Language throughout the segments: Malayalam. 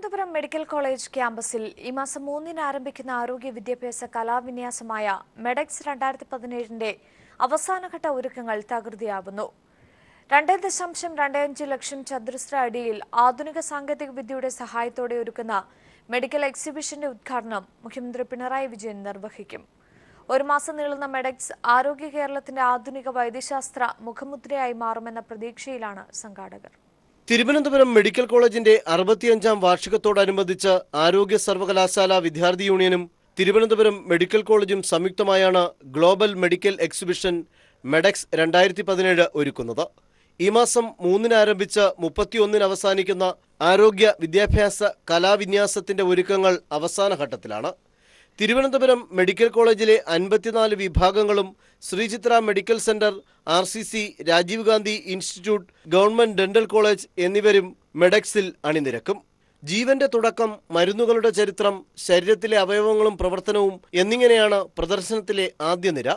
തിരുവനന്തപുരം മെഡിക്കൽ കോളേജ് ക്യാമ്പസിൽ ഈ മാസം 3-ന് ആരംഭിക്കുന്ന ആരോഗ്യ വിദ്യാഭ്യാസ കലാവിന്യാസമായ മെഡെക്സ് 2017ന്റെ അവസാനഘട്ട ഒരുക്കങ്ങൾ തകൃതിയാവുന്നു. 2.25 ലക്ഷം ചതുരശ്ര അടിയിൽ ആധുനിക സാങ്കേതിക വിദ്യയുടെ സഹായത്തോടെ ഒരുക്കുന്ന മെഡിക്കൽ എക്സിബിഷന്റെ ഉദ്ഘാടനം മുഖ്യമന്ത്രി പിണറായി വിജയൻ നിർവഹിക്കും. ഒരു മാസം നീളുന്ന മെഡെക്സ് ആരോഗ്യ കേരളത്തിന്റെ ആധുനിക വൈദ്യശാസ്ത്ര മുഖമുദ്രയായി മാറുമെന്ന പ്രതീക്ഷയിലാണ് സംഘാടകർ. തിരുവനന്തപുരം മെഡിക്കൽ കോളേജിന്റെ 65ാം വാർഷികത്തോടനുബന്ധിച്ച് ആരോഗ്യ സർവകലാശാല വിദ്യാർത്ഥി യൂണിയനും തിരുവനന്തപുരം മെഡിക്കൽ കോളേജും സംയുക്തമായാണ് ഗ്ലോബൽ മെഡിക്കൽ എക്സിബിഷൻ മെഡെക്സ് 2017 ഒരുക്കുന്നത്. ഈ മാസം 3-ന് ആരംഭിച്ച് 31-ന് അവസാനിക്കുന്ന ആരോഗ്യ വിദ്യാഭ്യാസ കലാവിന്യാസത്തിന്റെ ഒരുക്കങ്ങൾ അവസാന ഘട്ടത്തിലാണ്. തിരുവനന്തപുരം മെഡിക്കൽ കോളേജിലെ 54 വിഭാഗങ്ങളും Sreechitra medical centre, RCC, Rajiv Gandhi institute, government dental college എന്നിവരും മെഡെക്സിൽ അണിനിരക്കും. ജീവന്റെ തുടക്കം, മരുന്നുകളുടെ ചരിത്രം, ശരീരത്തിലെ അവയവങ്ങളും പ്രവർത്തനവും എന്നിങ്ങനെയാണ് പ്രദർശനത്തിലെ ആദ്യ നിര.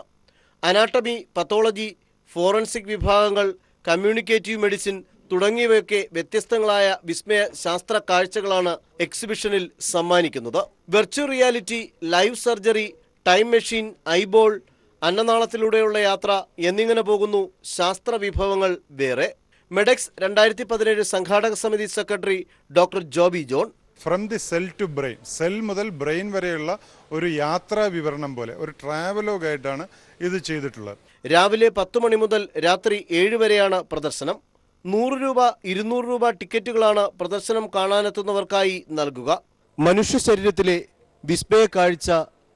അനാട്ടമി, പത്തോളജി, ഫോറൻസിക് വിഭാഗങ്ങൾ, കമ്മ്യൂണിക്കേറ്റീവ് മെഡിസിൻ തുടങ്ങിയവയൊക്കെ വ്യത്യസ്തങ്ങളായ വിസ്മയ ശാസ്ത്ര കാഴ്ചകളാണ് എക്സിബിഷനിൽ സമ്മാനിക്കുന്നത്. Virtual reality, live surgery, time machine, eyeball, അന്നനാളത്തിലൂടെയുള്ള യാത്ര എന്നിങ്ങനെ പോകുന്നു ശാസ്ത്ര വിഭവങ്ങൾ വേറെ. മെഡെക്സ് 2017 സംഘാടക സമിതി secretary doctor Joby John, from the cell to brain, cell മുതൽ ബ്രെയിൻ വരെയുള്ള ഒരു യാത്രാ വിവരണം പോലെ ഒരു ട്രാവലോഗായിട്ടാണ് ഇത് ചെയ്തിട്ടുള്ളത്. രാവിലെ 10 മണി മുതൽ രാത്രി 7 വരെയാണ് പ്രദർശനം. 100 രൂപ, 200 രൂപ ടിക്കറ്റുകളാണ് പ്രദർശനം കാണാനെത്തുന്നവർക്കായി നൽകുക. മനുഷ്യ ശരീരത്തിലെ വിസ്മയ കാഴ്ച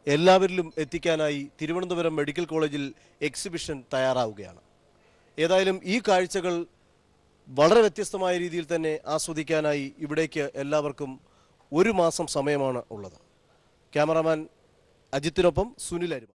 എല്ലാവരിലും എത്തിക്കാനായി തിരുവനന്തപുരം മെഡിക്കൽ കോളേജിൽ എക്സിബിഷൻ തയ്യാറാവുകയാണ്. ഏതായാലും ഈ കാഴ്ചകൾ വളരെ വ്യത്യസ്തമായ രീതിയിൽ തന്നെ ആസ്വദിക്കാനായി ഇവിടേക്ക് എല്ലാവർക്കും ഒരു മാസം സമയമാണ് ഉള്ളത്. ക്യാമറാമാൻ അജിത്തിനൊപ്പം സുനിൽ അരുമ.